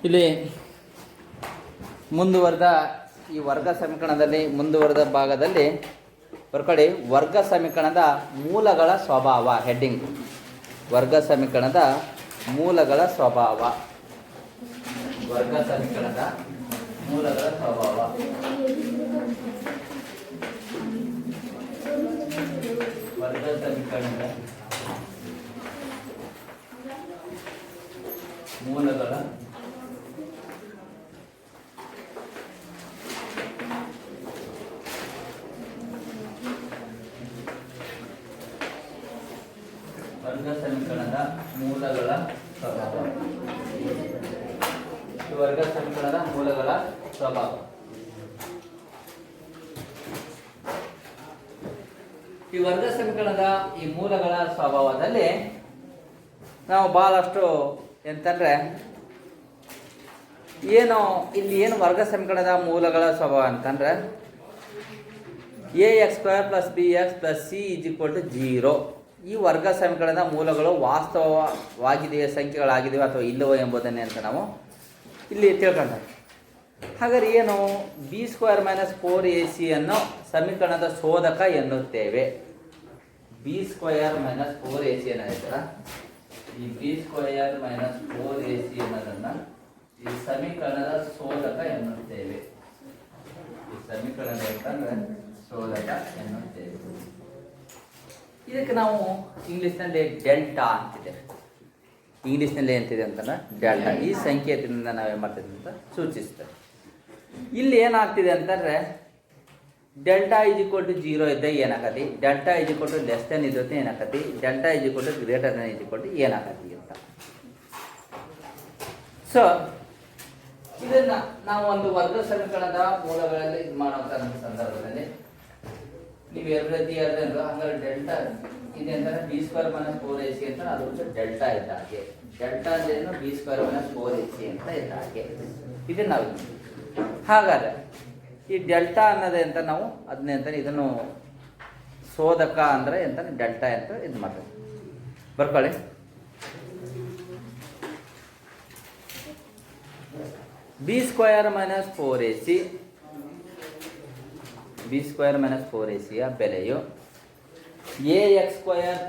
ಇಲ್ಲಿ ಮುಂದುವರೆದ ಈ ವರ್ಗ ಸಮೀಕರಣದಲ್ಲಿ ಮುಂದುವರೆದ ಭಾಗದಲ್ಲಿ ಬರ್ಕೊಳ್ಳಿ. ವರ್ಗ ಸಮೀಕರಣದ ಮೂಲಗಳ ಸ್ವಭಾವ ಹೆಡ್ಡಿಂಗ್. ವರ್ಗ ಸಮೀಕರಣದ ಮೂಲಗಳ ಸ್ವಭಾವ. ವರ್ಗ ಸಮೀಕರಣದ ಮೂಲಗಳ ಸ್ವಭಾವ. ವರ್ಗ ಸಮೀಕರಣದ ಮೂಲಗಳ ವರ್ಗ ಸಮೀಕರಣದ ಮೂಲಗಳ ಸ್ವಭಾವ. ವರ್ಗ ಸಮೀಕರಣದ ಮೂಲಗಳ ಸ್ವಭಾವ. ಈ ವರ್ಗ ಸಮೀಕರಣದ ಈ ಮೂಲಗಳ ಸ್ವಭಾವದಲ್ಲಿ ನಾವು ಬಹಳಷ್ಟು ಎಂತಂದ್ರೆ ಏನು ಇಲ್ಲಿ ಏನು ವರ್ಗ ಸಮೀಕರಣದ ಮೂಲಗಳ ಸ್ವಭಾವ ಅಂತಂದ್ರೆ ax² + bx + c = 0. ಈ ವರ್ಗ ಸಮೀಕರಣದ ಮೂಲಗಳು ವಾಸ್ತವವಾಗಿದೆಯೇ, ಸಂಖ್ಯೆಗಳಾಗಿದೆಯೋ ಅಥವಾ ಇಲ್ಲವೋ ಎಂಬುದನ್ನೇ ಅಂತ ನಾವು ಇಲ್ಲಿ ತಿಳ್ಕೊಂಡ. ಹಾಗಾದ್ರೆ ಏನು b² - 4ac ಅನ್ನು ಸಮೀಕರಣದ ಶೋಧಕ ಎನ್ನುತ್ತೇವೆ. b² - 4ac ಏನಾಯ್ತಲ್ಲ, ಈ b² - 4ac ಅನ್ನೋದನ್ನ ಈ ಸಮೀಕರಣದ ಶೋಧಕ ಎನ್ನುತ್ತೇವೆ. ಈ ಸಮೀಕರಣ ಅಂತಂದ್ರೆ ಶೋಧಕ ಎನ್ನುತ್ತೇವೆ. ಇದಕ್ಕೆ ನಾವು ಇಂಗ್ಲಿಷ್ನಲ್ಲಿ ಡೆಲ್ಟಾ ಅಂತಿದ್ದೇವೆ. ಇಂಗ್ಲಿಷ್ನಲ್ಲಿ ಎಂತಿದೆ ಅಂತಂದ್ರೆ ಡೆಲ್ಟಾ. ಈ ಸಂಕೇತದಿಂದ ನಾವೇನು ಮಾಡ್ತೀವಿ ಅಂತ ಸೂಚಿಸ್ತೇವೆ. ಇಲ್ಲಿ ಏನಾಗ್ತಿದೆ ಅಂತಂದರೆ ಡೆಲ್ಟಾ = 0 ಇದ್ದಾಗ ಏನಾಗತಿ, ಡೆಲ್ಟಾ = <= ಏನಾಗತಿ, ಡೆಲ್ಟಾ > ಏನಾಗತಿ ಅಂತ. ಸೊ ಇದನ್ನ ನಾವು ಒಂದು ವರ್ಗ ಸಮೀಕರಣದ ಮೂಲಗಳಲ್ಲಿ ಇದು ಮಾಡುವಂಥ ಸಂದರ್ಭದಲ್ಲಿ ನೀವು ಎರಡು ರೀತಿ ಹಂಗಾರೆ ಡೆಲ್ಟಾ ಇದೆ ಅಂತಂದ್ರೆ b² - 4ac ಅಂತ ಅದು ಡೆಲ್ಟಾ ಇದ್ದ ಹಾಗೆ. ಡೆಲ್ಟಾ ಅಂದ್ರೇನು b² - 4ac ಅಂತ ಇದ್ದ ಹಾಗೆ. ಇದನ್ನ ನಾವು ಹಾಗಾದ್ರೆ ಈ ಡೆಲ್ಟಾ ಅನ್ನೋದೇ ಅಂತ ನಾವು ಅದನ್ನೇ ಅಂತಾನೆ ಇದನ್ನು ಶೋಧಕ ಅಂದರೆ ಅಂತಾನೆ ಡೆಲ್ಟಾ ಅಂತ ಇದು ಮಾಡ್ತೀವಿ. ಬರ್ಕೊಳ್ಳಿ. b² - 4ac ಯ ಬೆಲೆಯು ax²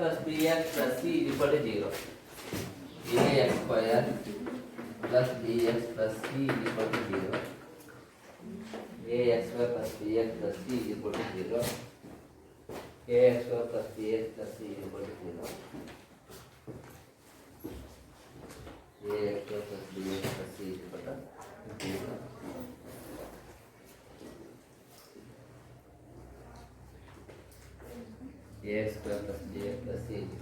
+ bx + c = 0. ax² + bx + c = 0. ax² + bx + c = 0. ax² + bx + c = 0. ax² + bx + c = 0. ax² + bx + c =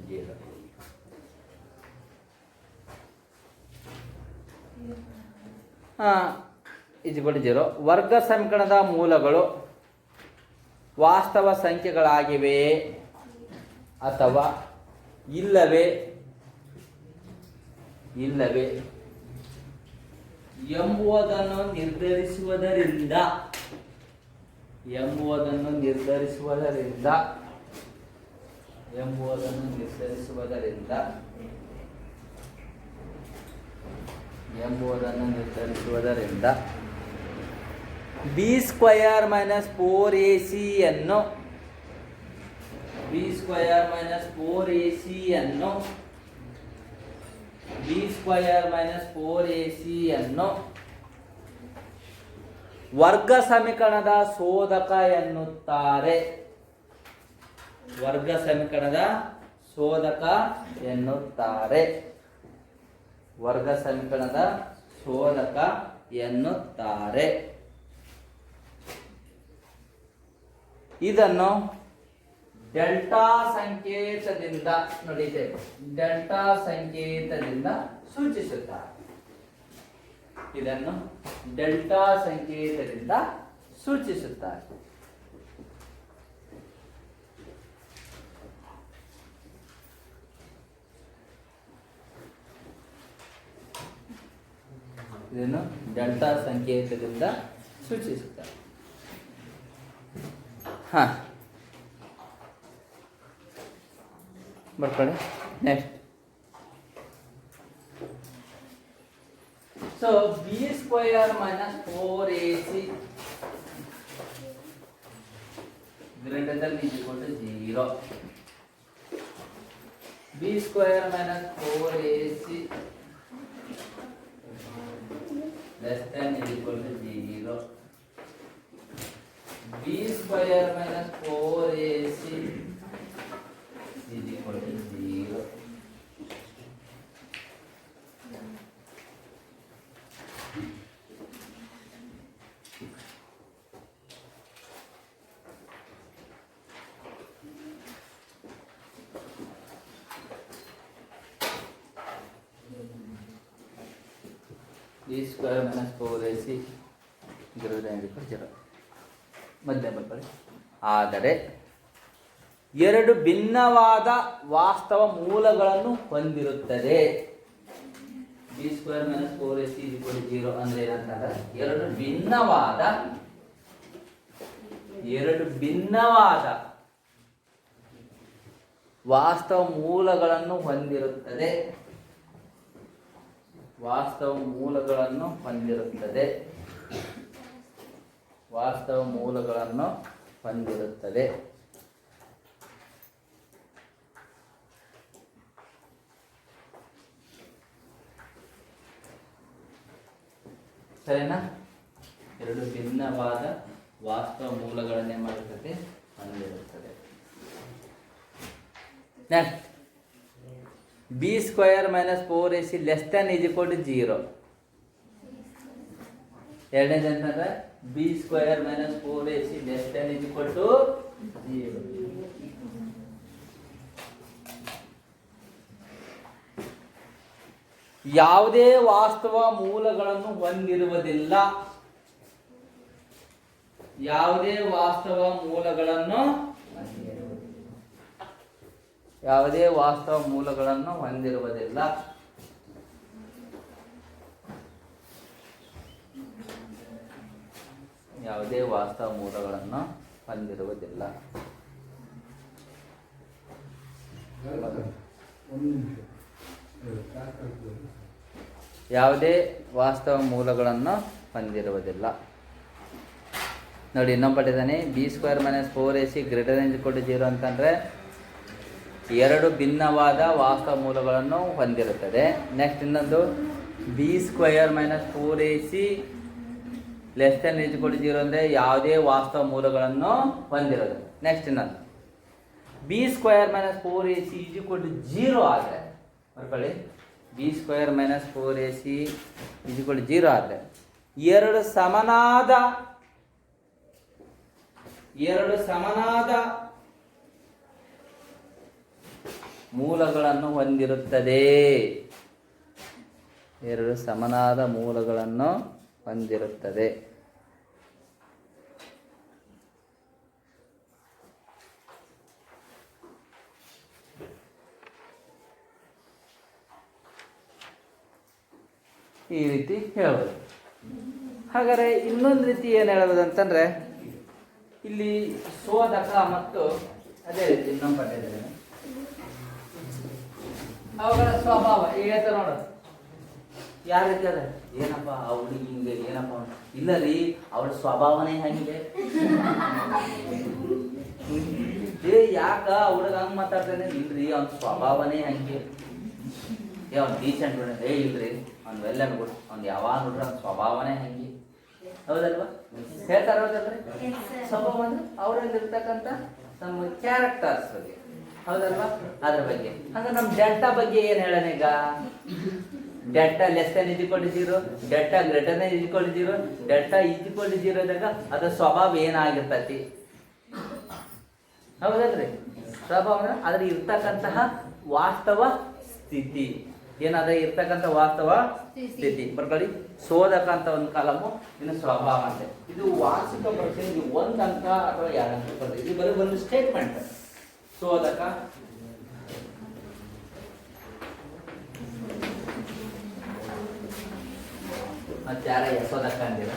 0. = 0. ವರ್ಗ ಸಮೀಕರಣದ ಮೂಲಗಳು ವಾಸ್ತವ ಸಂಖ್ಯೆಗಳಾಗಿವೆಯೇ ಅಥವಾ ಇಲ್ಲವೇ ಎಂಬುದನ್ನು ನಿರ್ಧರಿಸುವುದರಿಂದ b² - 4ac ಅನ್ನು ವರ್ಗ ಸಮೀಕರಣದ ಶೋಧಕ ಎನ್ನುತ್ತಾರೆ. ವರ್ಗ ಸಮೀಕರಣದ ಶೋಧಕ ಎನ್ನುತ್ತಾರೆ. ವರ್ಗ ಸಮೀಕರಣದ ಶೋಧಕ ಎನ್ನುತ್ತಾರೆ. ಇದನ್ನು ಡೆಲ್ಟಾ ಸಂಕೇತದಿಂದ ನೋಡಿದ್ದೇವೆ. ಡೆಲ್ಟಾ ಸಂಕೇತದಿಂದ ಸೂಚಿಸುತ್ತಾರೆ. ಇದನ್ನು ಡೆಲ್ಟಾ ಸಂಕೇತದಿಂದ ಸೂಚಿಸುತ್ತಾರೆ. ಇದನ್ನು ಡೆಲ್ಟಾ ಸಂಕೇತದಿಂದ ಸೂಚಿಸುತ್ತಾರೆ. ಬರ್ಕೊಳ್ಳಿ. Next so b square minus 4ac greater than is equal to 0. B square minus 4ac less than is equal to 0. b square minus 4ac is equal to 0. b square minus 4ac greater than or equal to 0. ಮಧ್ಯಮ ಬಳಿ ಆದರೆ ಎರಡು ಭಿನ್ನವಾದ ವಾಸ್ತವ ಮೂಲಗಳನ್ನು ಹೊಂದಿರುತ್ತದೆ. B square minus 4ac = 0 ಅಂದ್ರೆ ಏನಂತಂದ್ರೆ ಎರಡು ಭಿನ್ನವಾದ ವಾಸ್ತವ ಮೂಲಗಳನ್ನು ಹೊಂದಿರುತ್ತದೆ. ವಾಸ್ತವ ಮೂಲಗಳನ್ನು ಹೊಂದಿರುತ್ತದೆ. ಸರಿನಾ? ಎರಡು ಭಿನ್ನವಾದ ವಾಸ್ತವ ಮೂಲಗಳನ್ನೇ ಮಾಡುತ್ತದೆ ಹೊಂದಿರುತ್ತದೆ. Next b square minus 4ac less than is equal to 0. ಎರಡನೇದು ಅಂತಂದ್ರೆ b square minus 4ac less than is equal to 0. ಯಾವುದೇ ವಾಸ್ತವ ಮೂಲಗಳನ್ನು ಹೊಂದಿರುವುದಿಲ್ಲ. ಯಾವುದೇ ವಾಸ್ತವ ಮೂಲಗಳನ್ನು ಹೊಂದಿರುವುದಿಲ್ಲ. ಯಾವುದೇ ವಾಸ್ತವ ಮೂಲಗಳನ್ನು ಹೊಂದಿರುವುದಿಲ್ಲ. ಯಾವುದೇ ವಾಸ್ತವ ಮೂಲಗಳನ್ನು ಹೊಂದಿರುವುದಿಲ್ಲ. ನೋಡಿ ಇನ್ನೊಂದು ಪಟ್ಟಿದ್ದಾನೆ. B square minus 4ac greater than equal to 0 ಅಂತಂದರೆ ಎರಡು ಭಿನ್ನವಾದ ವಾಸ್ತವ ಮೂಲಗಳನ್ನು ಹೊಂದಿರುತ್ತದೆ. ನೆಕ್ಸ್ಟ್ ಇನ್ನೊಂದು b square minus 4ac less than is equal to 0 ಅಂದರೆ ಯಾವುದೇ ವಾಸ್ತವ ಮೂಲಗಳನ್ನು ಹೊಂದಿರೋದು. ನೆಕ್ಸ್ಟ್ ಇನ್ನೊಂದು b square minus 4ac is equal to 0 ಆದರೆ ಬರ್ಕೊಳ್ಳಿ. B square minus 4ac is equal to 0 ಆದರೆ ಎರಡು ಸಮನಾದ ಮೂಲಗಳನ್ನು ಹೊಂದಿರುತ್ತದೆ. ಎರಡು ಸಮನಾದ ಮೂಲಗಳನ್ನು ಹೊಂದಿರುತ್ತದೆ. ಈ ರೀತಿ ಹೇಳ್ಬೋದು. ಹಾಗಾದರೆ ಇನ್ನೊಂದು ರೀತಿ ಏನು ಹೇಳ್ಬೋದು ಅಂತಂದರೆ ಇಲ್ಲಿ ಶೋಧಕ ಮತ್ತು ಅದೇ ರೀತಿ ಇನ್ನೊಂದು ಪಟ್ಟಿದ್ದೇನೆ ಅವುಗಳ ಸ್ವಭಾವ ಈಗ ನೋಡೋದು ಯಾವ ರೀತಿ ಅದ. ಏನಪ್ಪ ಅವಳಿಗೆ ಹಿಂಗೆ ಏನಪ್ಪ ಇಲ್ಲ ರೀ ಅವಳ ಸ್ವಭಾವನೆ ಹಂಗೆ ಯಾಕ ಹುಡುಗ ಹಂಗೆ ಮಾತಾಡ್ತಾನೆ ಇಲ್ರಿ ಅವ್ನ ಸ್ವಭಾವನೆ ಹಂಗೆ. ಅವ್ನು ಡೀಸೆಂಟ್ ಇಲ್ರಿ ಅವ್ನು ವೆಲ್ ಅನ್ಬಿಟ್ಟು ಅವ್ನು ಯಾವಾಗ ನೋಡ್ರಿ ಅವ್ನ ಸ್ವಭಾವನೆ ಹಂಗೆ. ಹೌದಲ್ವಾ? ಹೇಳ್ತಾರ ಹೌದಲ್ರಿ? ಸ್ವಭಾವ ಅಂದ್ರೆ ಅವರಲ್ಲಿರ್ತಕ್ಕಂಥ ನಮ್ಮ ಕ್ಯಾರೆಕ್ಟರ್ಸ್ ಬಗ್ಗೆ ಹೌದಲ್ವಾ? ಅದ್ರ ಬಗ್ಗೆ ಹಂಗ ನಮ್ಮ ಡೆಲ್ಟಾ ಬಗ್ಗೆ ಏನು ಹೇಳೋಣ ಈಗ? Delta less than is equal to 0, delta greater than is equal to 0, delta is equal to 0 ಇದ್ದಾಗ ಅದ್ರ ಸ್ವಭಾವ ಏನಾಗಿರ್ತೈತಿ? ಹೌದಲ್ರಿ? ಸ್ವಭಾವ ಅಂದ್ರೆ ಅದ್ರ ಇರ್ತಕ್ಕಂತಹ ವಾಸ್ತವ ಸ್ಥಿತಿ. ಏನಾದ್ರೆ ಇರ್ತಕ್ಕಂಥ ವಾಸ್ತವ ಸ್ಥಿತಿ ಬರ್ಕೊಳ್ಳಿ. ಶೋಧಕ ಅಂತ ಒಂದು ಕಾಲಮು, ಇನ್ನು ಸ್ವಭಾವ ಅಂತೆ. ಇದು ವಾರ್ಷಿಕ ಪರೀಕ್ಷೆಗೆ 1 ಅಂಕ ಅಥವಾ 2 ಅಂಕ ಬರ್ತದೆ. ಇದು ಬರೀ ಒಂದು ಸ್ಟೇಟ್ಮೆಂಟ್. ಶೋಧಕ ಮತ್ತೆ ಯಾರ ಶೋಧಕ ಅಂದಿರ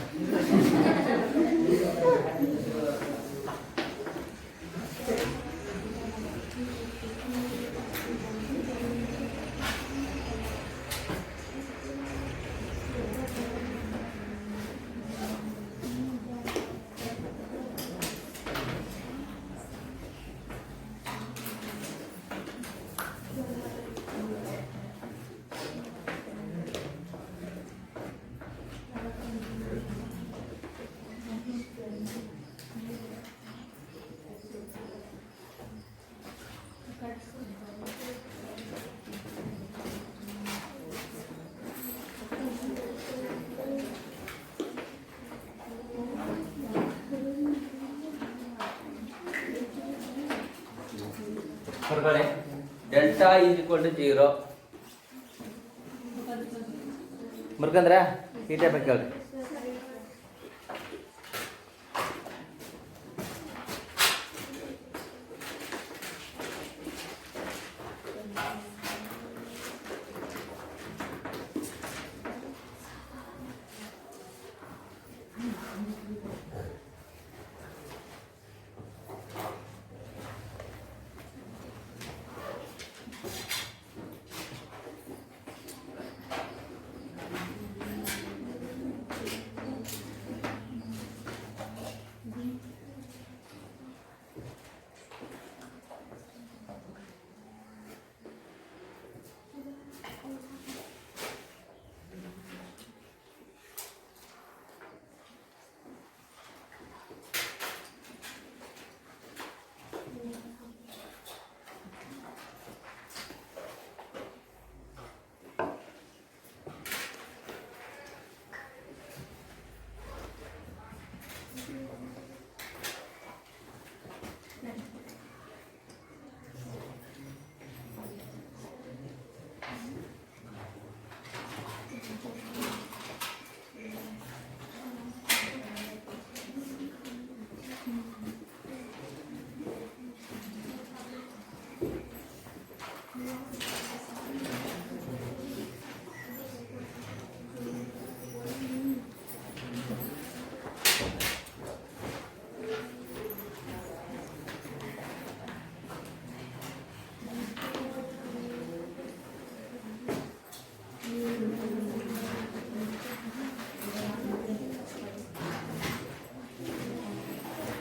ಹೊರಗಡೆ ಡೆಲ್ಟಾ ಈಸ್ ಈಕ್ವಲ್ ಟು 0 ಬರ್ಕಂದ್ರೆ ಈಟೇ ಬೇಕು ಹೇಳ್ರಿ.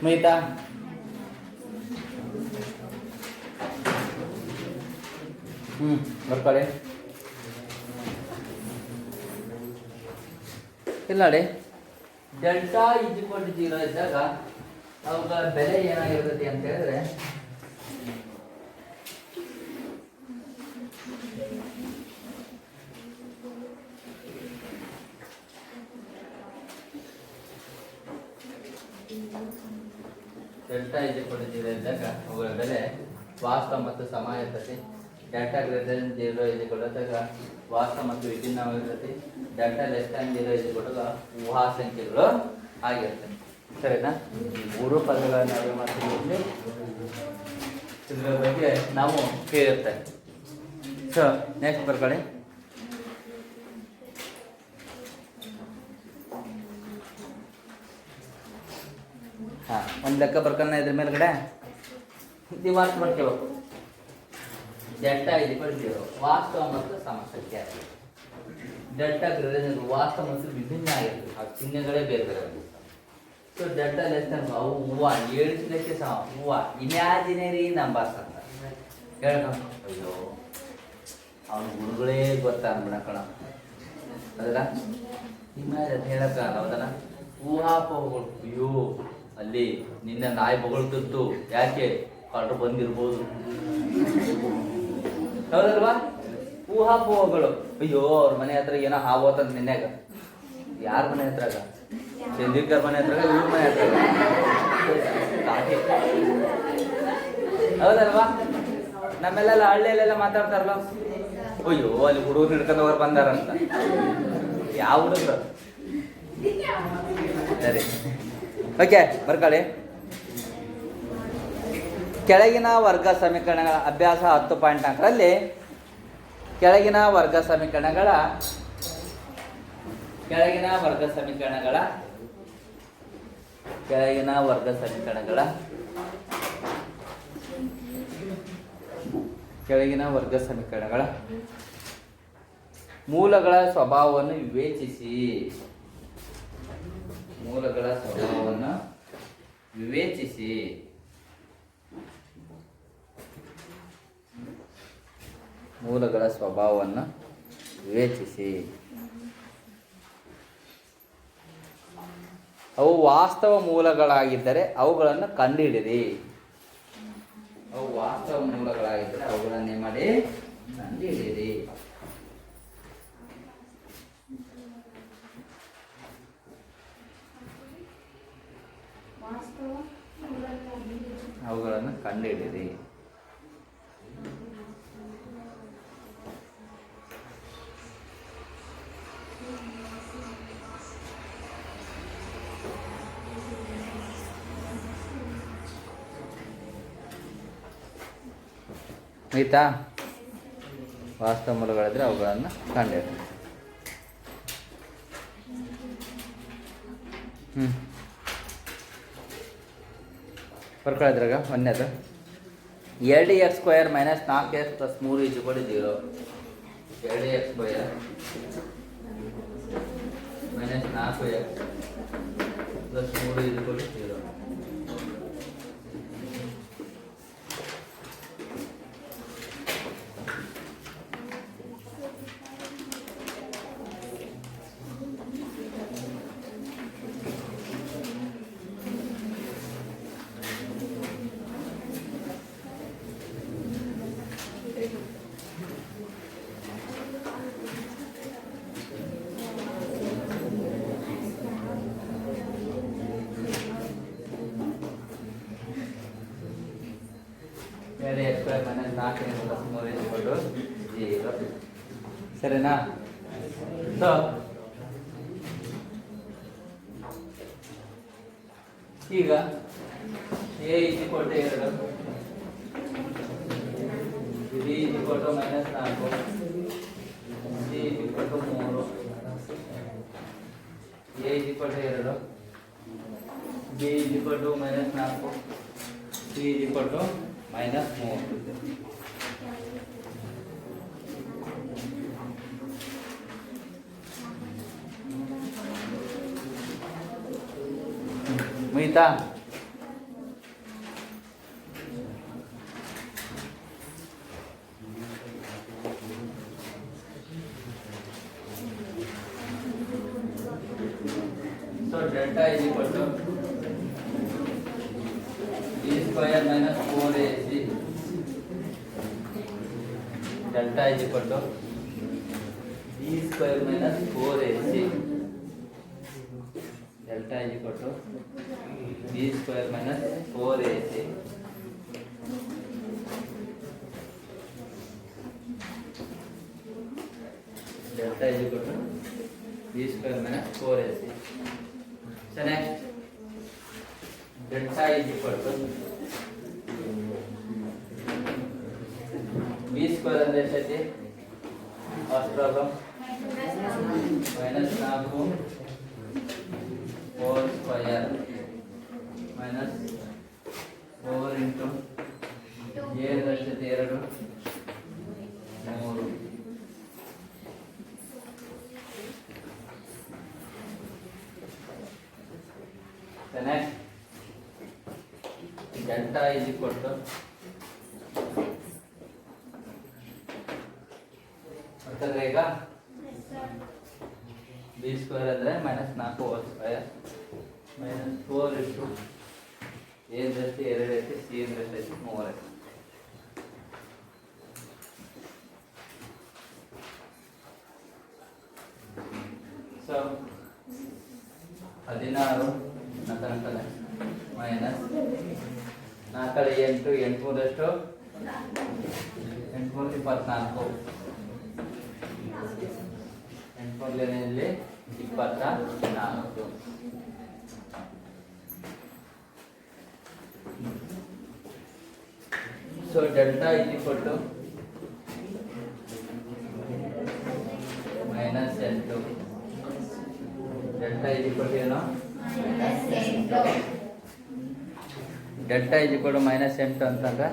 ಮುಗಿತಾ? ಬರ್ಕೊಳ್ಳಿ. ಇಲ್ಲ ನೋಡಿ, ಡೆಲ್ಟಾ ಈಸ್ ಈಕ್ವಲ್ ಟು 0 ಇದ್ದಾಗ ಅವುಗಳ ಬೆಲೆ ಏನಾಗಿರ್ತೈತಿ ಅಂತ ಹೇಳಿದ್ರೆ ಡೆಲ್ಟಾ ಈಸ್ ಈಕ್ವಲ್ ಟು 0 ಇದ್ದಾಗ ಅವುಗಳ ಬೆಲೆ ವಾಸ್ತವ ಮತ್ತು ಸಮ ಇರ್ತೈತಿ. Delta greater than 0 is equal ಇದ್ದಾಗ ವಾಸ್ತವ ಮತ್ತು ವಿಭಿನ್ನವಾಗಿರ್ತೈತಿ. Delta less than 0 is equal ಊಹಾ ಸಂಖ್ಯೆಗಳು ಆಗಿರ್ತವೆ. ಸರಿನಾ? ಈ ಮೂರು ಪದಗಳನ್ನು ನಾವು ಮಾಡ್ತೀವಿ, ಇದರ ಬಗ್ಗೆ ನಾವು ಕೇಳಿರ್ತೇವೆ. ಸೊ ನೆಕ್ಸ್ಟ್ ಬರ್ಕೊಳ್ಳಿ. ಒಂದು ಲೆಕ್ಕ ಬರ್ಕೊಳ್ಳೋಣ ಇದ್ರ ಮೇಲ್ಗಡೆ ನೀವು ಅರ್ಥ ಮಾಡ್ಕೋಬೇಕು. ಡೆಲ್ಟಾ ಇದು 0 ವಾಸ್ತವ ಮತ್ತು ಸಮಸಂಖ್ಯೆ. ಡೆಲ್ಟಾ ವಾಸ್ತವ ಮತ್ತು ವಿಭಿನ್ನ ಆಗಿರ್ತದೆ, ಆ ಚಿಹ್ನೆಗಳೇ ಬೇರೆ ಬೇರೆ ಆಗಿರ್ತವೆ. ಸೊ ಡೆಲ್ಟಾ ಲೆಸ್ ದೆನ್ ಅವು ಹೂವು ಏಳಿಸಲಿಕ್ಕೆ ಸಮ ಹೂವು ಇಮ್ಯಾಜಿನರಿ ನಂಬರ್ಸ್ ಅಂತ ಹೇಳ್ಕೊಂಡು ಅಯ್ಯೋ ಅವನ ಗುರುಗಳೇ ಗೊತ್ತಾ ಅನ್ಬಿಡ ಕಣ ಅದಲ್ಲ ಇಮ್ಯಾಜಿನ್ ಹೇಳಕ್ಕಾಗಲ್ಲ. ಹೌದಲ್ಲ? ಊಹಾಪೋಹಗಳು. ಅಯ್ಯೋ ಅಲ್ಲಿ ನಿನ್ನೆ ನಾಯಿ ಬೊಗಳ್ತಿತ್ತು, ಯಾಕೆ ಕಳ್ಳರು ಬಂದಿರ್ಬೋದು. ಹೌದಲ್ವಾ? ಊಹಾಪೋಹಗಳು. ಅಯ್ಯೋ ಅವ್ರ ಮನೆ ಹತ್ರ ಏನೋ ಹಾವೋತಂತ ನಿನ್ನೆಗ. ಯಾರ ಮನೆ ಹತ್ರ? ಚಂದ್ರಿಕರ್ ಮನೆ ಹತ್ರ, ಇವ್ರ ಮನೆ ಹತ್ರ. ಹೌದಲ್ವಾ? ನಮ್ಮೆಲ್ಲ ಹಳ್ಳಿಯಲ್ಲೆಲ್ಲ ಮಾತಾಡ್ತಾರಲ್ಲ, ಅಯ್ಯೋ ಅಲ್ಲಿ ಹುಡುಗರು ಹಿಡ್ಕೊಂಡವ್ರು ಬಂದಾರಂತ. ಯಾವ ಹುಡುಗರು? ಸರಿ, ಓಕೆ ಬರ್ಕೊಳ್ಳಿ. ಕೆಳಗಿನ ವರ್ಗ ಸಮೀಕರಣಗಳ ಅಭ್ಯಾಸ 10.4ರಲ್ಲಿ ಕೆಳಗಿನ ವರ್ಗ ಸಮೀಕರಣಗಳ ಮೂಲಗಳ ಸ್ವಭಾವವನ್ನು ವಿವೇಚಿಸಿ. ಮೂಲಗಳ ಸ್ವಭಾವವನ್ನು ವಿವೇಚಿಸಿ. ಅವು ವಾಸ್ತವ ಮೂಲಗಳಾಗಿದ್ದರೆ ಅವುಗಳನ್ನು ಕಂಡುಹಿಡಿಯಿರಿ. ಅವುಗಳನ್ನೇ ಮಾಡಿ ಕಂಡುಹಿಡಿಯಿರಿ. ಅವುಗಳನ್ನು ಕಂಡುಹಿಡಿಯಿರಿ. ಆಯಿತಾ? ವಾಸ್ತವ ಮೂಲಗಳಿದ್ರೆ ಅವುಗಳನ್ನು ಕಂಡುಹಿಡಿ. ಬರ್ಕೊಳ್ಳೋದ್ರಾಗ ಒಂದೇದು 2x² - 4x + 3 = 0. 2x² - 4x + 3 = 0. ಸರಿನಾ? ಸೊ ಈಗ a = 2, b = -4, c = 3, a = 2, b = -4, c = 3. ಮುಗಿತಾ? So delta = b² - 4ac. Delta = b² - 4ac. Delta = b² - 4ac. Delta = b² - 4ac. So next, delta = b² ಅಂದ್ರೆ ಎಷ್ಟೈತಿ? First problem -4 whole square -4 into a ಎಷ್ಟೈತಿ? 2 3. The next, delta = ಗೊತ್ತಾದ್ರೆ ಈಗ b² ಅಂದರೆ -4 whole square -4 into a ಎಷ್ಟು? 2 ಐತಿ, c ಎಷ್ಟು? 3 ಐತಿ. ಸೊ 16 4 -4 8 8 ಎಷ್ಟು? 8 24. 8 ಇಲ್ಲಿ 24. So delta = -8. ಡೆಲ್ಟಾ ಏನು? ಡೆಲ್ಟಾ = -8 ಅಂತಂದ್ರೆ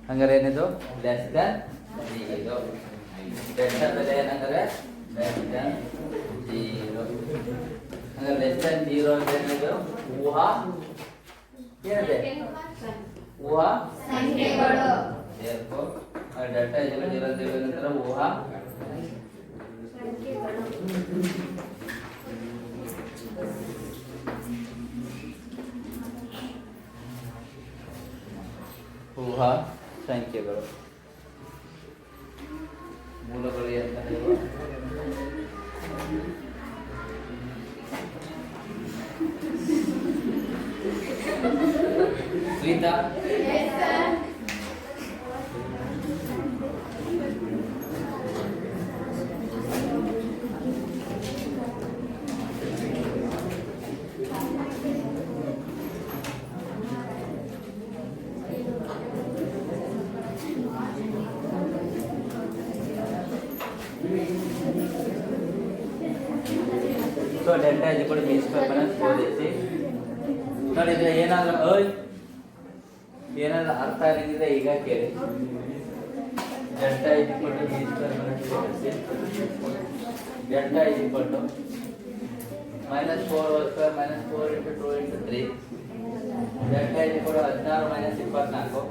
ಹಂಗಾರೆ ಏನಿದು? <0. ಡೆಲ್ಟಾ ಬೆಲೆ ಏನಂದ್ರೆ <0. ಹಂಗಾರೆ <0 ಅಂದ್ರೆ ಏನಿದು? ಊಹಾ ಏನಿದೆ? ಊಹಾ ಸಂಖ್ಯೆಗಳು. ಡೆಲ್ಟಾ = 0 ನಂತರ ಊಹಾ ಊಹಾ ಸಂಖ್ಯೆಗಳು. ಮೂಲಗಳು ಅಂತ ಹೇಳುವ Geetha delta is equal to b square minus 4ac ನೋಡಿ. ಇದು ಏನಾದರೂ ಏನಾದರೂ ಅರ್ಥ ಆಗಿದ್ರೆ ಈಗ ಕೇಳಿ. Delta is equal to b square minus 4ac delta is equal to minus 4 whole square minus 4 into 2 into 3 delta is equal to 16 minus 24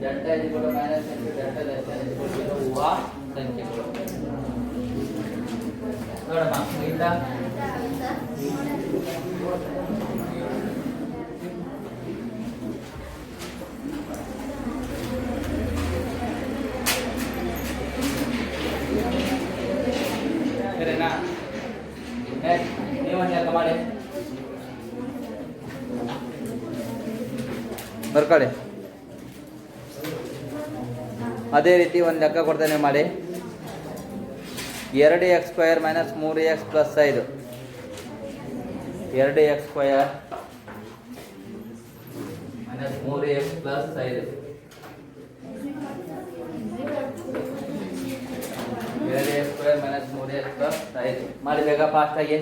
delta is equal to minus into delta less than equal to ಊಹ ಸಂಖ್ಯೆಗಳು ನೋಡಮ್ಮ. ಈಗ ಸರಿನಾ? ನೀವೊಂದು ಲೆಕ್ಕ ಮಾಡಿ ಬರ್ಕೊಳ್ಳಿ. ಅದೇ ರೀತಿ ಒಂದು ಲೆಕ್ಕ ಕೊಡ್ತಾನೆ ಮಾಡಿ. 2x square minus 3x plus 5 2x square minus 3x plus 5 2x square minus 3x plus 5 ಮಾಡಿ ಬೇಗ ಫಾಸ್ಟ್ ಆಗಿ.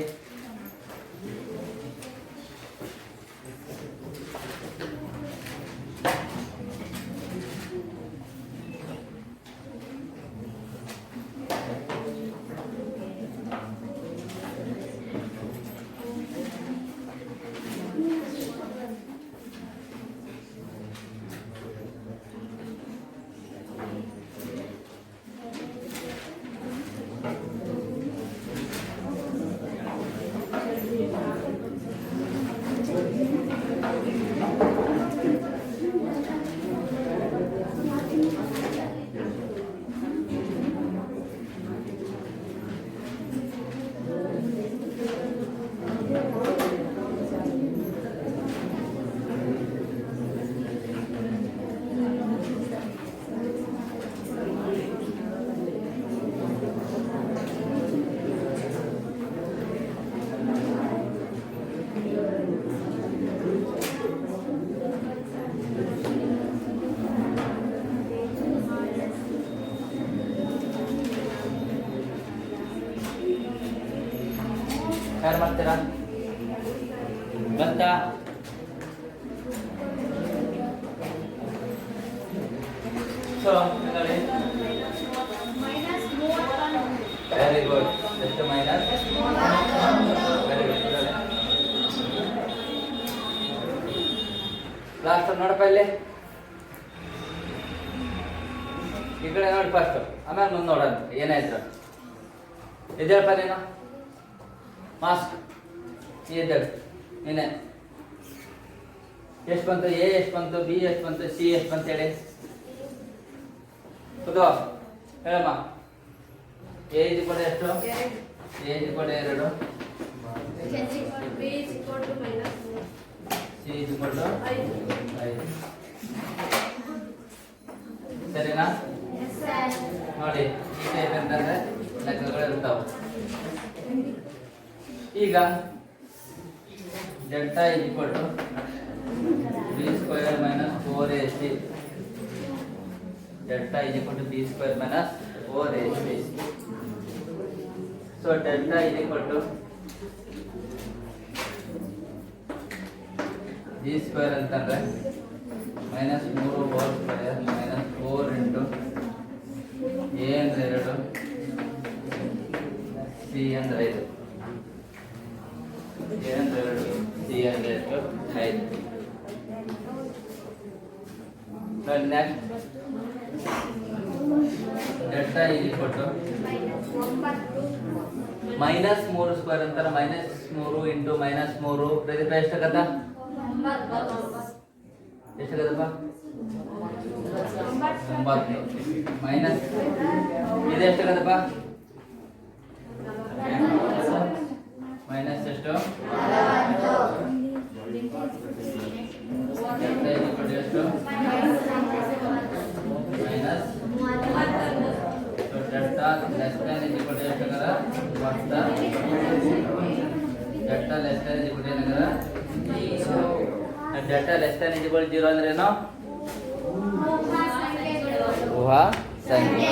ಯಾರು ಮಾಡ್ತೀರಾ? ಬಂತ? So very good. ಎಷ್ಟು ಮೈನಸ್? Very good. ಲಾಸ್ಟ್ ನೋಡಪ್ಪ ಇಲ್ಲಿ ಈ ಕಡೆ ನೋಡಿ ಫಸ್ಟ್, ಆಮೇಲೆ ಮುಂದೆ ನೋಡೋಣ ಏನಾಯ್ತು. ಎದ್ದೇಳಪ್ಪ ನೀನು, ಮಾಸ್ಕ್ ಎದ್ದೇಳು ನೀನೆ. ಎಷ್ಟು ಬಂತು? ಎ ಎಷ್ಟು ಬಂತು? ಬಿ ಎಷ್ಟು ಬಂತು? ಸಿ ಎಷ್ಟು ಬಂತು ಹೇಳಿ. ಹೌದು ಹೇಳಮ್ಮ. ಎ ಇದು ಕೂಡ ಎಷ್ಟು? ಎ ಇದು ಕೂಡ 2, ಸಿ ಇದು ಕೂಡ 5. ಸರಿನಾ? ನೋಡಿ ಈ ಟೈಪ್ ಅಂತಂದ್ರೆ ಲೆಕ್ಕಗಳು ಇರ್ತಾವೆ. ಈಗ delta is equal to b square minus 4ac delta is equal to b square minus 4ac. So delta is equal to b square ಅಂತಂದ್ರೆ minus 3 whole square minus 4 into a ಅಂದರೆ 2 ಸಿ ಅಂದರೆ 5 A ಅಂದರೆ 2 c ಅಂದರೆ 5. Next delta is equal to minus 3 square ಅಂತಾರೆ. Minus 3 into minus 3 Pradeep ಎಷ್ಟಾಗತ್ತ? ಎಷ್ಟಾಗತ್ತಪ್ಪ? 9. Minus ಇದು ಎಷ್ಟಾಗತ್ತಪ್ಪ? ಮೈನಸ್ ಎಷ್ಟು? ಎಷ್ಟು? Minus delta less than equal to ಎಷ್ಟಾಗಲ್ಲ? ಮೊತ್ತ delta less than equal to ಏನಾಗಲ್ಲ? ಡೆಲ್ಟಾ ಲೆಸ್ ದ್ಯಾನ್ ಈಕ್ವಲ್ 0 ಅಂದ್ರೆ ಏನು? ಊಹ ಸಂಖ್ಯೆ.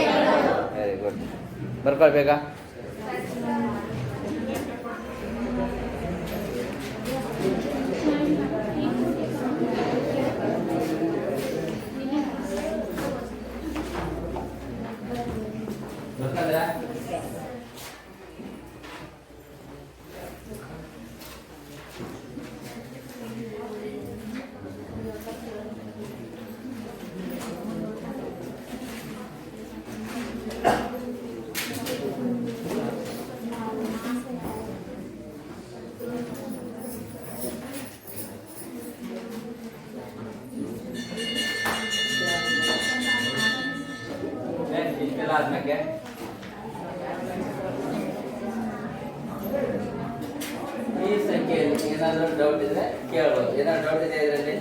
Very good. ಬರ್ಕೊಳ್ಬೇಕಾ? ಆದ್ಮೇಲೆ ಈ ಸಂಖ್ಯೆಯಲ್ಲಿ ಏನಾದರೂ ಡೌಟ್ ಇದ್ರೆ ಕೇಳ್ಬೋದು. ಏನಾದ್ರು ಡೌಟ್ ಇದೆ ಇದರಲ್ಲಿ?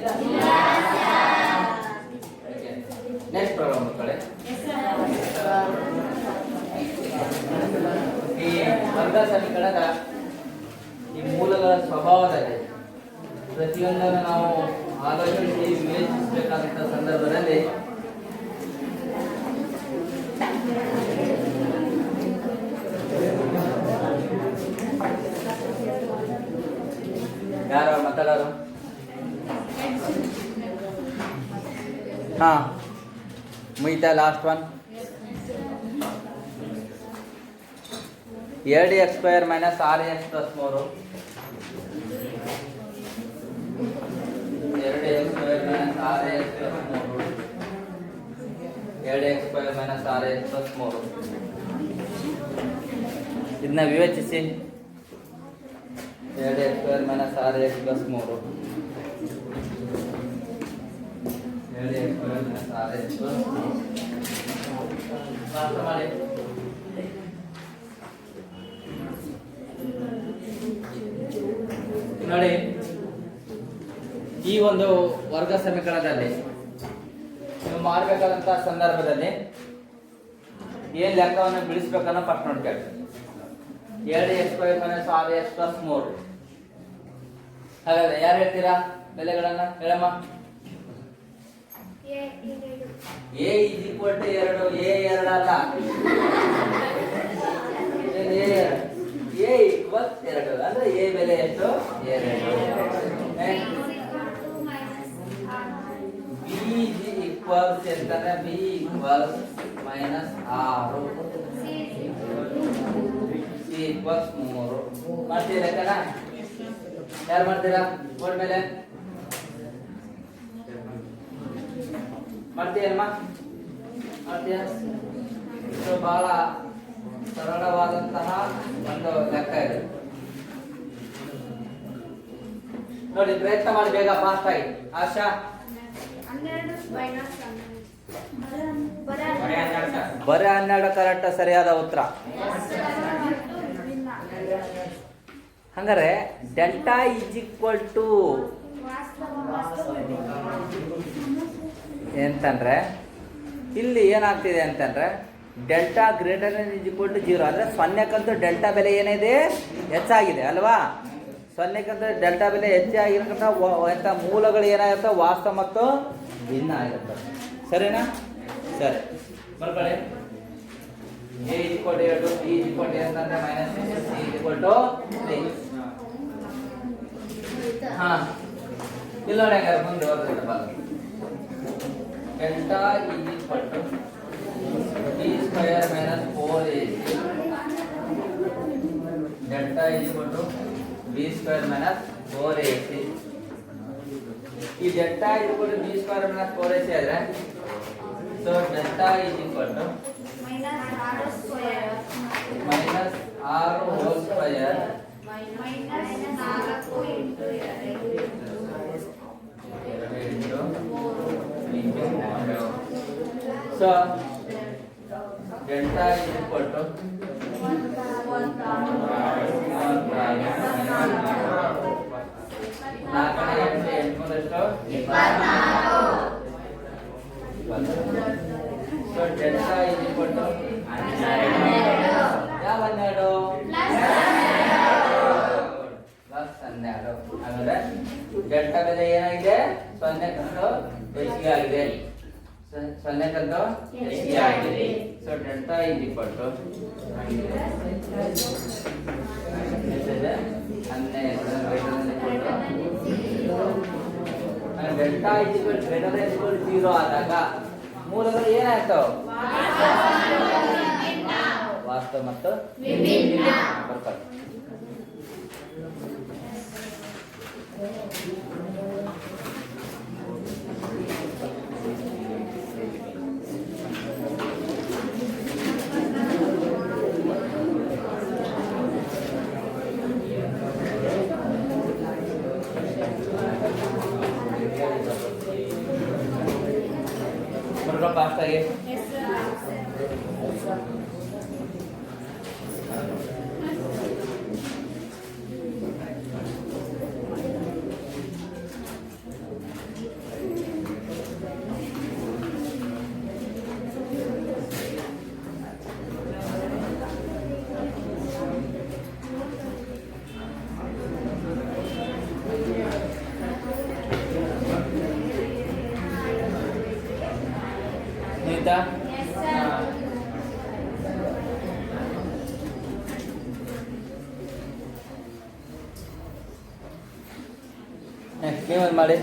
ನೆಕ್ಸ್ಟ್ ಪ್ರಾಬ್ಲಮ್ ಮಕ್ಕಳೇ. ಈ ವರ್ಗ ಸಮೀಕರಣದ ಈ ಮೂಲಗಳ ಸ್ವಭಾವದಲ್ಲಿ ಪ್ರತಿಯೊಂದನ್ನು ನಾವು ಆಲೋಚಿಸಿ ವಿವೇಚಿಸಬೇಕಾದಂಥ ಸಂದರ್ಭದಲ್ಲಿ ಯಾರು ಮಾತಾಡೋರು? ಹಾ, ಮುಗಿತಾ last one? 2x² - 6x + 3 2x² - 6x + 3 2x² - 6x + 3 ಇದನ್ನ ವಿವೇಚಿಸಿ. 2x² - 6x + 3 2x² - 6x + 3 ಮಾಡಿ. ನೋಡಿ, ಈ ಒಂದು ವರ್ಗ ಸಮೀಕರಣದಲ್ಲಿ ನೀವು ಮಾಡಬೇಕಾದಂತ ಸಂದರ್ಭದಲ್ಲಿ ಏನ್ ಲೆಕ್ಕವನ್ನು ಬಿಡಿಸ್ಬೇಕನ್ನೋ ಫಸ್ಟ್ ನೋಡ್ಕೊಳ್ಳಿ. 2x² - 6x + 3 ಹಾಗಾದ್ರೆ ಯಾರು ಹೇಳ್ತೀರಾ ಬೆಲೆಗಳನ್ನ? ಹೇಳಮ್ಮ. a = 2. a 2 ಅಲ್ಲ, a = 2 ಅಂದ್ರೆ a ಬೆಲೆ ಎಷ್ಟು? 2. b ಈಕ್ವಲ್ಸ್ ಎಂತಂದ್ರೆ b ಈಕ್ವಲ್ಸ್ -6 c ಈಕ್ವಲ್ಸ್ 3 ಮಾಡ್ತೀರಾ ಲೆಕ್ಕನ? ಯಾರು ಮಾಡ್ತೀರಾ? ಬೋರ್ಡ್ ಮೇಲೆ ಮಾಡ್ತೀಯಮ್ಮ? ಮಾಡ್ತೀಯ? ಇದು ಬಹಳ ಸರಳವಾದಂತಹ ಒಂದು ಲೆಕ್ಕ ಇದೆ. ನೋಡಿ, ಪ್ರಯತ್ನ ಮಾಡಿ ಬೇಗ ಫಾಸ್ಟ್ ಆಗಿ. ಆಶಾ? ಬರೀ 12 ಕರೆಕ್ಟ್ ಸರಿಯಾದ ಉತ್ತರ. ಹಂಗಾರೆ ಡೆಲ್ಟಾ ಈಸ್ ಈಕ್ವಲ್ ಟು ಎಂತಂದ್ರೆ ಇಲ್ಲಿ ಏನಾಗ್ತಿದೆ ಅಂತಂದ್ರೆ delta greater than is equal to 0 ಅಂದ್ರೆ 0ಕ್ಕಂತೂ ಡೆಲ್ಟಾ ಬೆಲೆ ಏನಿದೆ? ಹೆಚ್ಚಾಗಿದೆ ಅಲ್ವಾ? 0ಕ್ಕಂತೂ ಡೆಲ್ಟಾ ಬೆಲೆ ಹೆಚ್ಚಾಗಿರತಕ್ಕಂಥ ಎಂಥ ಮೂಲಗಳು ಏನಾಗಿರ್ತವೆ? ವಾಸ್ತವ ಮತ್ತು ಭಿನ್ನ ಆಗಿರ್ತವೆ. ಸರಿನಾ? ಸರಿ, ಬರ್ಕೊಳ್ಳಿ. a = 2, b = ಅಂತಂದ್ರೆ -6, c = 3. ಹಾ, ಇಲ್ಲ ನೋಡಿ, ಹಂಗಾರೆ ಮುಂದೆ ಬರ್ತದೆ ಬಲ್ಲ. Delta is equal to b² - 4ac. Delta is equal to b² - 4ac. ಈ delta is equal to b² - 4ac ಆದ್ರೆ so delta is equal to So delta is equal to 24. So delta is equal to ಯಾವ 12 +12. ಹಾಗಾದ್ರೆ delta ಬೆಲೆ ಏನಾಗಿದೆ? 0ಕ್ಕಂತೂ ಹೆಚ್ಚಿಗೆ ಆಗಿದೆ. 0ಕ್ಕಂತೂ ಹೆಚ್ಚಿಗೆ ಆಗಿದೆ. So delta is equal to 12 delta is equal greater than equal 0 ಆದಾಗ ಮೂಲಗಳು ಏನಾಯ್ತವೆ? ವಾಸ್ತವ ಮತ್ತು ವಿಭಿನ್ನ. ಫಾಸ್ಟ್ ಆಗಿ Nita? Next ಮಾಡಿ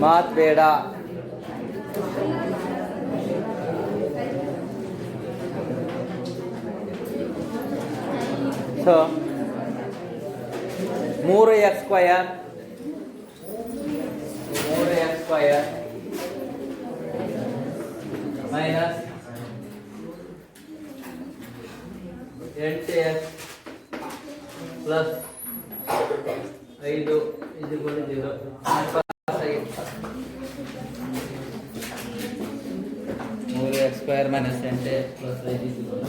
ಮಾತ್ ಬೇಡ. So 3x square 3x - 8x plus 5 0. 3x square - 8x plus 5 0.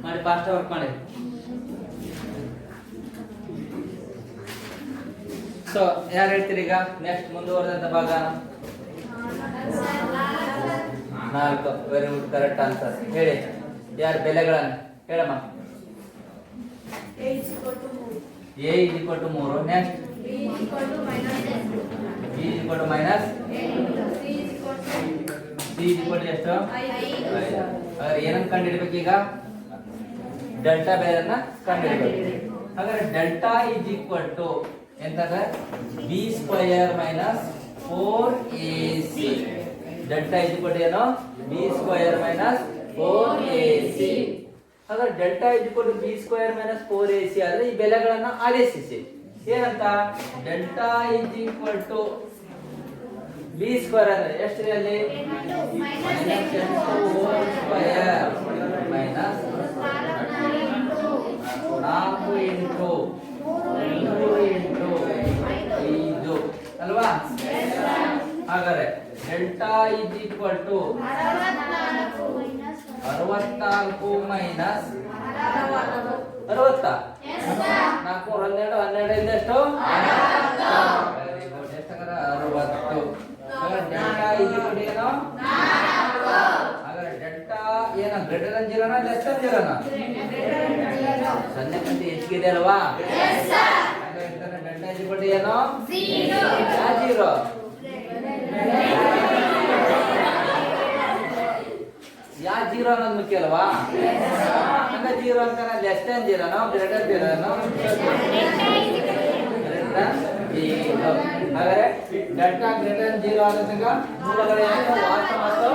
ಮಾಡಿ ಫಾಸ್ಟ್ ವರ್ಕ್ ಮಾಡಿ. ಸೊ ಯಾರು ಹೇಳ್ತೀರಿ ಈಗ ನೆಕ್ಸ್ಟ್ ಮುಂದುವರೆದಂತ ಭಾಗ 4. Very good, correct answer. ಹೇಳಿ ಯಾರು ಬೆಲೆಗಳನ್ನು ಹೇಳಮ್ಮ. a is equal to 3. Next b is equal to minus c is equal to ಎಷ್ಟು 5. ಹಾಗಾದ್ರೆ ಏನನ್ನ ಕಂಡುಹಿಡಬೇಕು ಈಗ? ಡೆಲ್ಟಾ ಬೆಲೆಯನ್ನ ಕಂಡುಹಿಡಬೇಕು. ಹಾಗಾದ್ರೆ ಡೆಲ್ಟಾ ಇಸ್ ಈಕ್ವಲ್ ಟು ಎಂತಂದ್ರೆ b square minus 4ac. Delta is equal to ಏನು? b square minus 4ac. ಹಾಗಾದ್ರೆ delta is equal to b square minus 4ac ಆದ್ರೆ ಈ ಬೆಲೆಗಳನ್ನ ಆದೇಶಿಸಿ. ಏನಂತ? Delta is equal to b square ಅಂದ್ರೆ ಎಷ್ಟ್ರಿ ಅಲ್ಲಿ? ಸ್ಕ್ವೇರ್ ಮೈನಸ್ 4 ಇಂಟು 5 ಅಲ್ವಾ? ಹಾಗಾದ್ರೆ delta is equal to 64 minus 60. 4 12 12 ಇಂದ ಎಷ್ಟು? 60. ಡೆಲ್ಟಾ ಇಸ್ ಈಕ್ವಲ್ ಟು ಏನು? ಹಾಗಾದ್ರೆ ಡೆಲ್ಟಾ ಏನು ಗ್ರೇಟರ್ ದನ್ 0 ನಾ ಲೆಸ್ ದನ್ 0 ನಾ? ಸೊನ್ನೆಕ್ಕಿಂತ ಹೆಚ್ಚಿಗಿದೆ ಅಲ್ವಾ? ಹಾಗಾದ್ರೆ ಡೆಲ್ಟಾ ಇಸ್ ಈಕ್ವಲ್ ಟು ಏನು? 0. ಯಾ 0 ಅನ್ನೋದು ಮುಖ್ಯ ಅಲ್ವಾ? ಹಂಗ 0 ಅಂತ less than 0 no greater 0 no? ಹಾಗಾದ್ರೆ ಡೆಲ್ಟಾ ಗ್ರೇಟರ್ ದನ್ 0 ಆದಾಗ ಮೂಲಗಳೇನು? ವಾಸ್ತವ ಮತ್ತು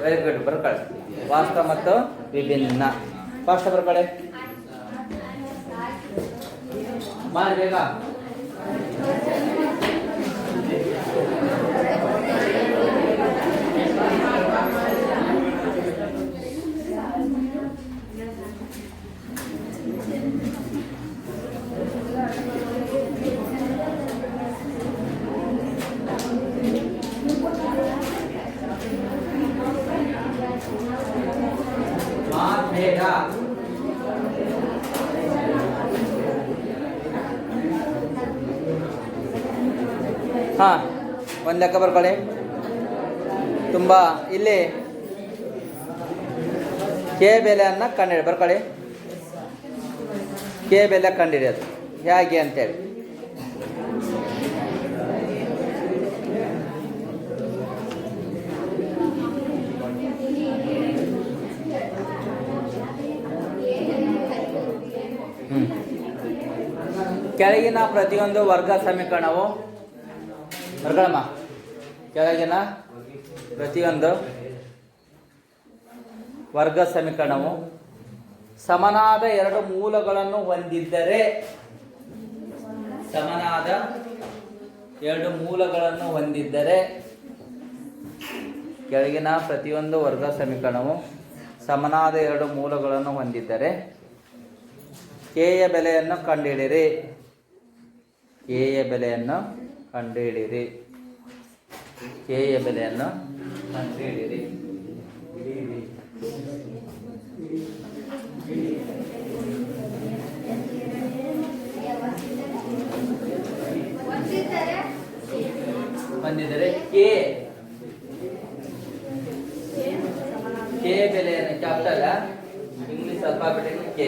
ವೆರಿ ಗುಡ್. ಬರ್ಕೊಳ್ಳಿ ವಾಸ್ತವ ಮತ್ತು ವಿಭಿನ್ನ. ಫಾಸ್ಟ್ ಬರ್ಕೊಳ್ಳಿ ಮಾಡಿ ಬೇಗ. ಬೇಗ ಹಾಂ ಒಂದು ಲೆಕ್ಕ ಬರ್ಕೊಳ್ಳಿ. ತುಂಬ ಇಲ್ಲಿ ಕೆ ಬೆಲೆಯನ್ನು ಕಂಡುಹಿಡಿ ಬರ್ಕೊಳ್ಳಿ. ಕೆ ಬೆಲೆ ಕಂಡುಹಿಡಿಯೋದು ಹೇಗೆ ಅಂತೇಳಿ. ಕೆಳಗಿನ ಪ್ರತಿಯೊಂದು ವರ್ಗ ಸಮೀಕರಣವು ಬರ್ಗಳಮ್ಮ ಕೆಳಗಿನ ಪ್ರತಿಯೊಂದು ವರ್ಗ ಸಮೀಕರಣವು ಸಮನಾದ ಎರಡು ಮೂಲಗಳನ್ನು ಹೊಂದಿದ್ದರೆ ಸಮನಾದ ಎರಡು ಮೂಲಗಳನ್ನು ಹೊಂದಿದ್ದರೆ ಕೆಳಗಿನ ಪ್ರತಿಯೊಂದು ವರ್ಗ ಸಮೀಕರಣವು ಸಮನಾದ ಎರಡು ಮೂಲಗಳನ್ನು ಹೊಂದಿದ್ದರೆ ಕೆಯ ಬೆಲೆಯನ್ನು ಕಂಡುಹಿಡಿಯಿರಿ. ಕೆಯ ಬೆಲೆಯನ್ನು ಕಂಡುಹಿಡಿಯಿರಿ. ಕೆಯ ಬೆಲೆಯನ್ನು ಕಂಡುಹಿಡಿಯಿರಿ. ಹೊಂದಿದರೆ ಕೆ ಬೆಲೆಯನ್ನು ಕ್ಯಾಪಿಟಲ್ ಇಂಗ್ಲಿಷ್ ಅಲ್ಫಾಬೆಟ್ ಕೆ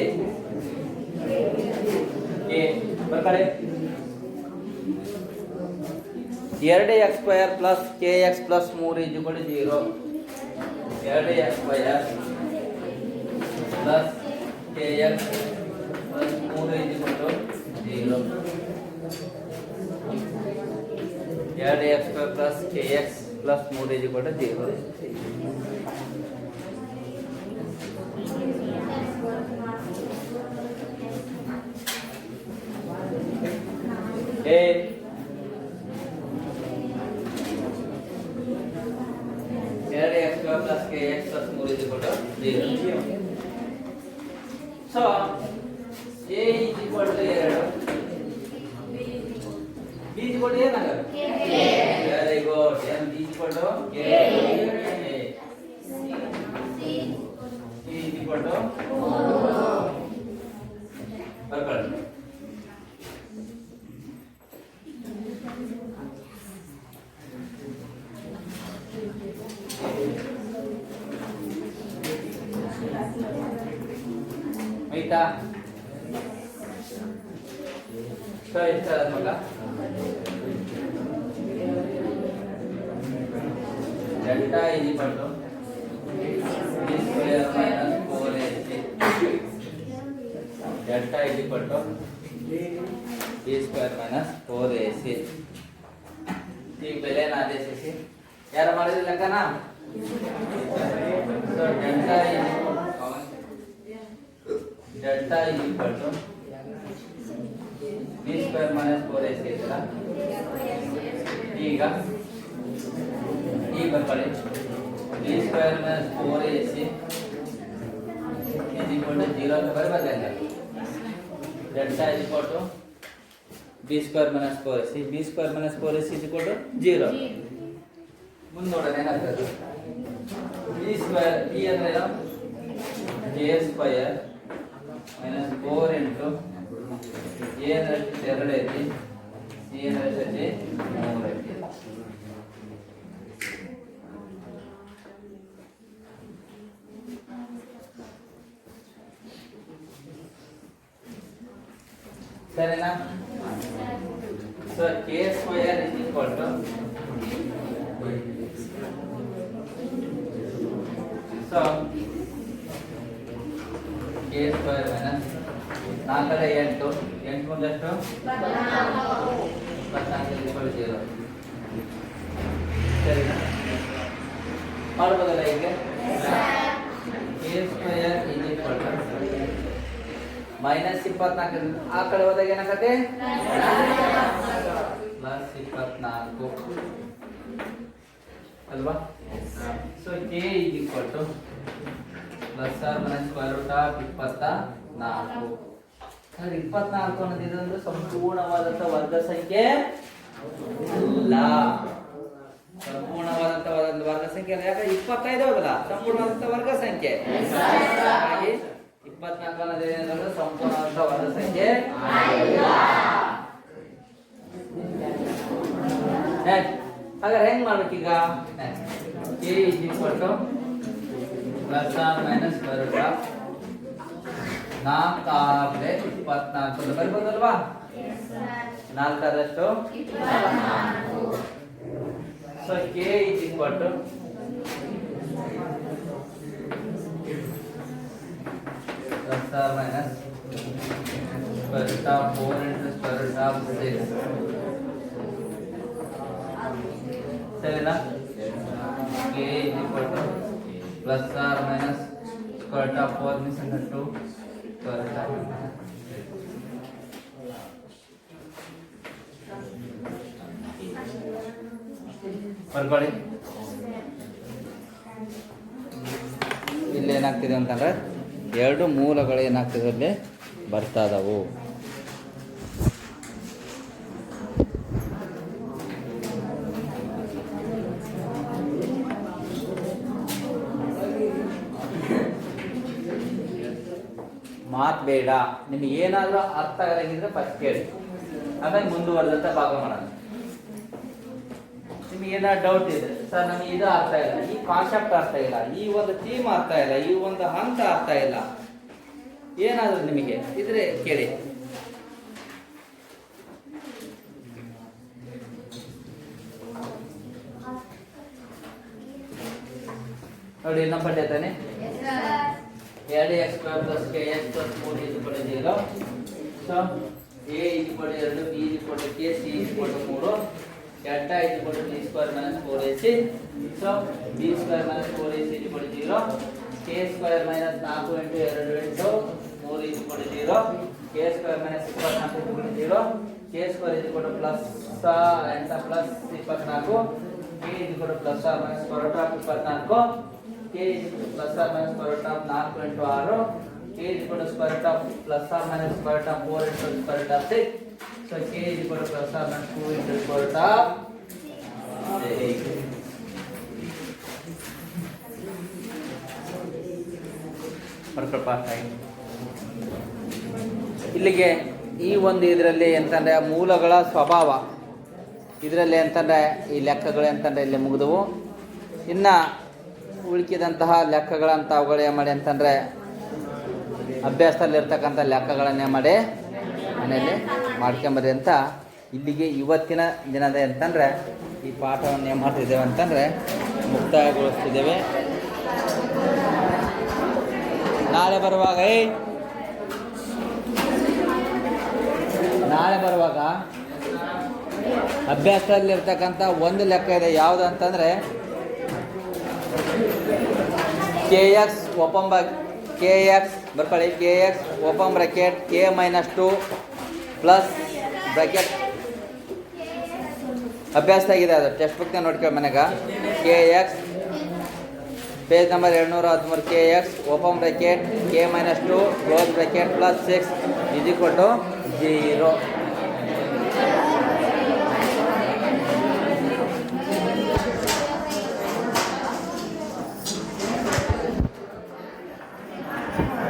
ಬರ್ತಾರೆ 2x² plus kx plus 3 0. 2x² plus kx plus 3 0. 2x² plus kx plus 3 0. A 2x² plus kx plus 3 is equal to 0. So A is equal to 2. B is equal to ಏನಾಗ very good. And B is equal to K. C is equal to 4. ಬರ್ಕೊಳ್ಳಿ. ಆಯ್ತಾ? So ಎಷ್ಟು ಮಗ delta is equal to b square minus 4ac. Delta is equal to b square minus 4ac. ಈಗ ಬೆಲೆನ ಆದೇಶಿಸಿ ಯಾರು ಮಾಡಿದ್ರೆ ಲೆಕ್ಕನ so delta is equal to b square minus 4ac ಇದಲ್ಲ. ಈಗ ಬರ್ಕೊಳ್ಳಿ b square minus 4ac is equal to 0 ಅಂತ ಬರಬಾರ್ದಂಗ. Delta is equal to b square minus 4ac. b square minus 4ac is equal to 0. ಮುಂದೆ ನೋಡೋಣ ಏನಾಗ್ತದೆ. b square b ಅಂದ್ರೆ ಏನು a square minus 4 into a ರಷ್ಟು 2 ಐತಿ c ರಷ್ಟು 3 ಐತಿ. ಸರಿನಾ? So k square is equal to so k square minus 4 8 8 ಮುಂದಷ್ಟು 24 0. ಸರಿನಾ? ಮಾಡ್ಬೋದಲ್ಲ ಈಗ k square is equal to minus 24 ಆ ಕಡೆ ಹೋದಾಗ ಏನಾಗತ್ತೆ ಪ್ಲಸ್ 24 ಅಲ್ವಾ? So k is equal to plus or minus square root of 24. 24 ಅನ್ನೋದು ಇದೊಂದು ಸಂಪೂರ್ಣವಾದಂತ ವರ್ಗ ಸಂಖ್ಯೆ ಅಲ್ಲ. ಸಂಪೂರ್ಣವಾದಂತ ವರ್ಗ ಸಂಖ್ಯೆ ಅಲ್ಲ. ಯಾಕಂದ್ರೆ 25 ಹೌದಲ್ಲ ಸಂಪೂರ್ಣವಾದಂತ ವರ್ಗ ಸಂಖ್ಯೆ. ಹಾಗಾಗಿ 24 ಅನ್ನೋದು ಸಂಪೂರ್ಣವಾದಂತ ವರ್ಗ ಸಂಖ್ಯೆ ಹಾಗಾದ್ರೆ ಹೆಂಗ್ ಮಾಡ್ಬೇಕೀಗ? k is equal to plus or minus square root of 4 24 ಬರ್ಬೋದಲ್ವಾ? 4 ಆದಷ್ಟು 24. So k is equal to plus or minus square root of 4 into square of 6 ಸರಿನಾ. k plus or minus square root of 4 means 2 square root of ಬರ್ಕೊಳ್ಳಿ. ಇಲ್ಲಿ ಏನಾಗ್ತಿದೆ ಅಂತಂದ್ರೆ ಎರಡು ಮೂಲಗಳು ಏನಾಗ್ತಿದೆ ಇಲ್ಲಿ ಬರ್ತಾ ಇದಾವು. ಮಾತು ಬೇಡ, ನಿಮಗೆ ಏನಾದರೂ ಅರ್ಥ ಆಗಂಗಿದ್ರೆ ಫಸ್ಟ್ ಕೇಳಿ, ಆಮೇಲೆ ಮುಂದುವರೆದಂತ ಭಾಗ ಮಾಡೋಣ. ನಿಮಗೆ ಏನಾದ್ರು ಡೌಟ್ ಇದೆ, ಸರ್ ನಮಗೆ ಇದು ಅರ್ಥ ಇಲ್ಲ, ಈ ಕಾನ್ಸೆಪ್ಟ್ ಅರ್ಥ ಇಲ್ಲ, ಈ ಒಂದು ಥೀಮ್ ಅರ್ಥ ಇಲ್ಲ, ಈ ಒಂದು ಹಂತ ಅರ್ಥ ಇಲ್ಲ, ಏನಾದರೂ ನಿಮಗೆ ಇದ್ರೆ ಕೇಳಿ. ನೋಡಿ ನಮ್ಮ ಪಡ್ಡೆ ತಾನೆ 2x² + kx + 3 = 0. So a = 2, b = k, c = 3, delta = b² - 4ac. So b² - 4ac = 0, k² - 4 × 2 8, 3 = 0, k² - 24 = 0, k² + +8 + 24, k + ± √24, k + ± √4 × 6, k + ± √4 × 6. So k + ± 2 × √8. ಇಲ್ಲಿಗೆ ಈ ಒಂದು ಇದರಲ್ಲಿ ಅಂತಂದರೆ ಮೂಲಗಳ ಸ್ವಭಾವ ಇದರಲ್ಲಿ ಅಂತಂದರೆ ಈ ಲೆಕ್ಕಗಳು ಅಂತಂದರೆ ಇಲ್ಲಿ ಮುಗಿದವು. ಇನ್ನು ಉಳಿಕಿದಂತಹ ಲೆಕ್ಕಗಳಂತ ಅವುಗಳೇ ಮಾಡಿ ಅಂತಂದರೆ ಅಭ್ಯಾಸದಲ್ಲಿರ್ತಕ್ಕಂಥ ಲೆಕ್ಕಗಳನ್ನೇ ಮಾಡಿ ಮನೆಯಲ್ಲಿ ಮಾಡ್ಕೊಂಬರಿ ಅಂತ ಇಲ್ಲಿಗೆ ಇವತ್ತಿನ ದಿನದ ಅಂತಂದರೆ ಈ ಪಾಠವನ್ನು ಏನು ಮಾಡ್ತಿದ್ದೇವೆ ಅಂತಂದರೆ ಮುಕ್ತಾಯಗೊಳಿಸ್ತಿದ್ದೇವೆ. ನಾಳೆ ಬರುವಾಗ ಅಭ್ಯಾಸದಲ್ಲಿರ್ತಕ್ಕಂಥ ಒಂದು ಲೆಕ್ಕ ಇದೆ, ಯಾವುದು ಅಂತಂದರೆ kx ಬರ್ಕೊಳ್ಳಿ, kx open bracket k - 2 plus bracket ಅಭ್ಯಾಸದಾಗಿದೆ, ಅದು ಟೆಕ್ಸ್ಟ್ ಬುಕ್ನ ನೋಡ್ಕೊಳ್ಳಿ ಮನೆಗೆ. kx page number 213, kx open bracket k - 2 close bracket +6 = 0.